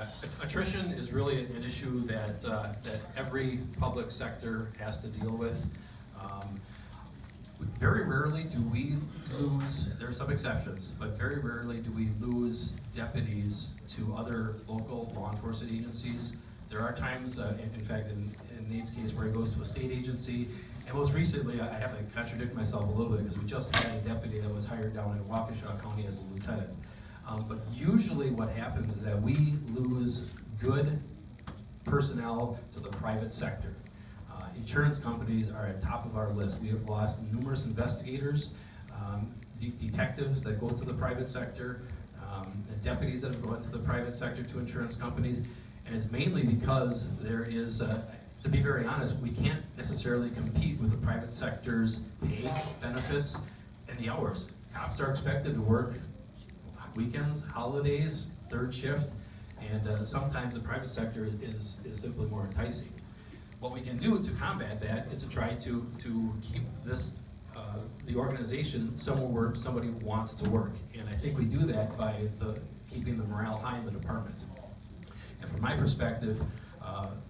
Yeah, attrition is really an issue that every public sector has to deal with. Um, Very rarely do we lose, there are some exceptions, but very rarely do we lose deputies to other local law enforcement agencies. There are times, in fact, in Nate's case, where he goes to a state agency, and most recently, I have to contradict myself a little bit, because we just had a deputy that was hired down in Waukesha County as a lieutenant. But usually what happens is that we lose good personnel to the private sector. Insurance companies are at top of our list. We have lost numerous investigators, detectives that go to the private sector, and deputies that have gone to the private sector to insurance companies, and it's mainly because there is, to be very honest, we can't necessarily compete with the private sector's pay, benefits, and the hours. Cops are expected to work weekends, holidays, third shift, and sometimes the private sector is simply more enticing. What we can do to combat that is to try to keep this, the organization somewhere where somebody wants to work. And I think we do that by keeping the morale high in the department. And from my perspective,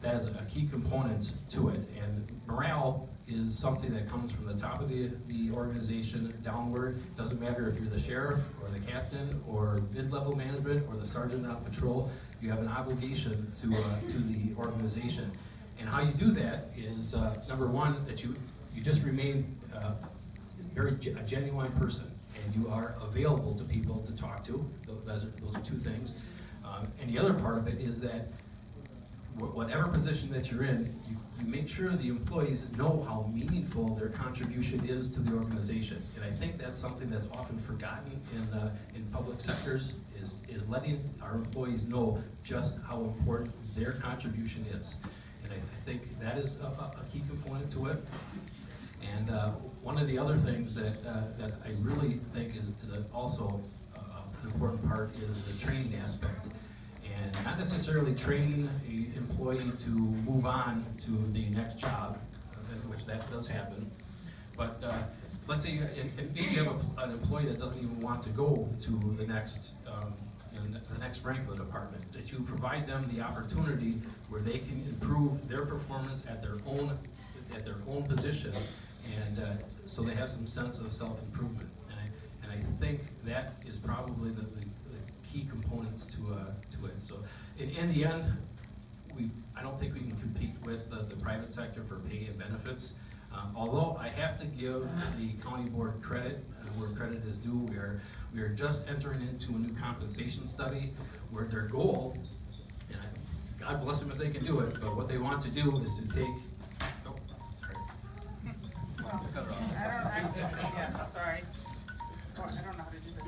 that is a key component to it. And morale is something that comes from the top of the organization downward. It doesn't matter if you're the sheriff or the captain or mid-level management or the sergeant on patrol. You have an obligation to the organization. And how you do that is, number one, that you just remain a genuine person, and you are available to people to talk to. Those are two things. And the other part of it is that whatever position that you're in, you make sure the employees know how meaningful their contribution is to the organization. And I think that's something that's often forgotten in public sectors, is letting our employees know just how important their contribution is. And I think that is a key component to it. And one of the other things that I really think is also an important part is the training aspect. And not necessarily training an employee to move on to the next job, which that does happen. But let's say maybe you have an employee that doesn't even want to go to the next rank of the department, that you provide them the opportunity where they can improve their performance at their own position, and so they have some sense of self-improvement. And I think that is probably the key components to it. So in the end, I don't think we can compete with the private sector for pay and benefits. Although I have to give the county board credit where credit is due. We are just entering into a new compensation study where their goal, and God bless them if they can do it, but what they want to do is to take. Oh, sorry. Sorry. Oh, I don't know how to do this.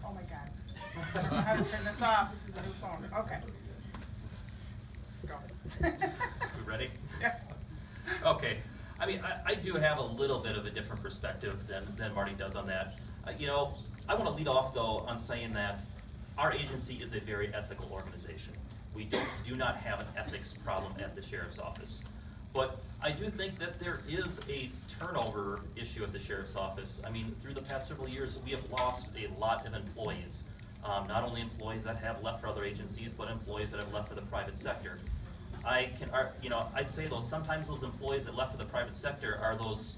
Oh my God. I don't know how to turn this off. This is a new phone. Okay. Go. We ready? Yes. Okay. I mean, I do have a little bit of a different perspective than Marty does on that. You know, I want to lead off, though, on saying that our agency is a very ethical organization. We do not have an ethics problem at the sheriff's office. But I do think that there is a turnover issue at the sheriff's office. I mean, through the past several years, we have lost a lot of employees. Not only employees that have left for other agencies, but employees that have left for the private sector. I'd say sometimes those employees that left for the private sector are those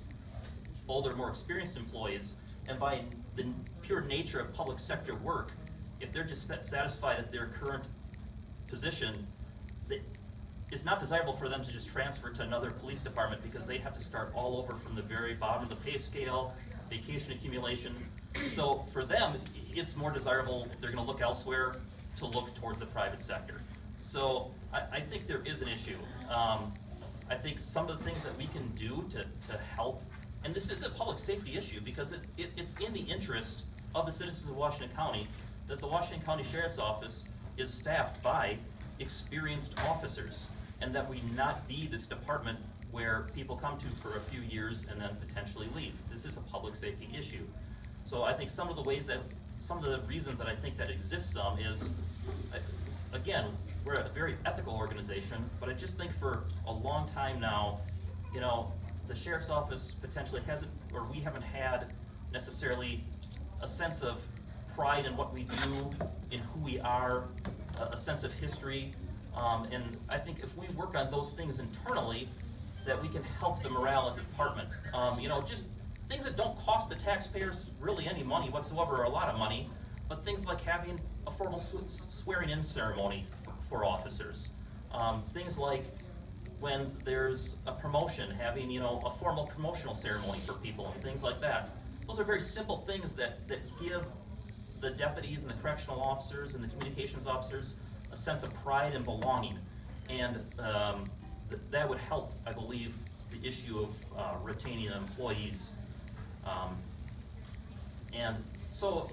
older, more experienced employees, and by the pure nature of public sector work, if they're just satisfied at their current position, it's not desirable for them to just transfer to another police department because they have to start all over from the very bottom of the pay scale, vacation accumulation. So for them, it's more desirable if they're going to look elsewhere to look towards the private sector. So I think there is an issue. I think some of the things that we can do to help, and this is a public safety issue because it's in the interest of the citizens of Washington County that the Washington County Sheriff's Office is staffed by experienced officers, and that we not be this department where people come to for a few years and then potentially leave. This is a public safety issue. So I think some of the reasons that I think that exists some is, again, we're a very ethical organization, but I just think for a long time now, you know, the sheriff's office potentially hasn't, or we haven't had necessarily a sense of pride in what we do, in who we are, a sense of history, and I think if we work on those things internally, that we can help the morale of the department. You know, just things that don't cost the taxpayers really any money whatsoever, or a lot of money, but things like having a formal swearing-in ceremony for officers. Things like when there's a promotion, having, you know, a formal promotional ceremony for people and things like that. Those are very simple things that give the deputies and the correctional officers and the communications officers a sense of pride and belonging. And that would help, I believe, the issue of retaining employees. And so,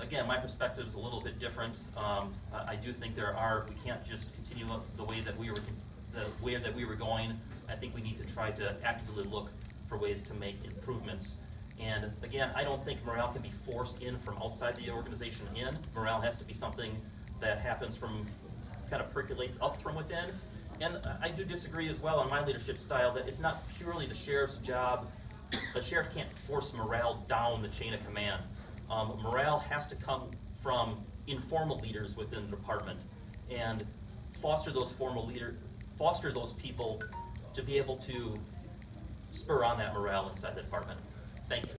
again, my perspective is a little bit different. I do think we can't just continue the way that we were going. I think we need to try to actively look for ways to make improvements. And again, I don't think morale can be forced in from outside the organization in. Morale has to be something that happens from, kind of percolates up from within. And I do disagree as well on my leadership style that it's not purely the sheriff's job. The sheriff can't force morale down the chain of command. Morale has to come from informal leaders within the department and foster those people to be able to spur on that morale inside the department. Thank you.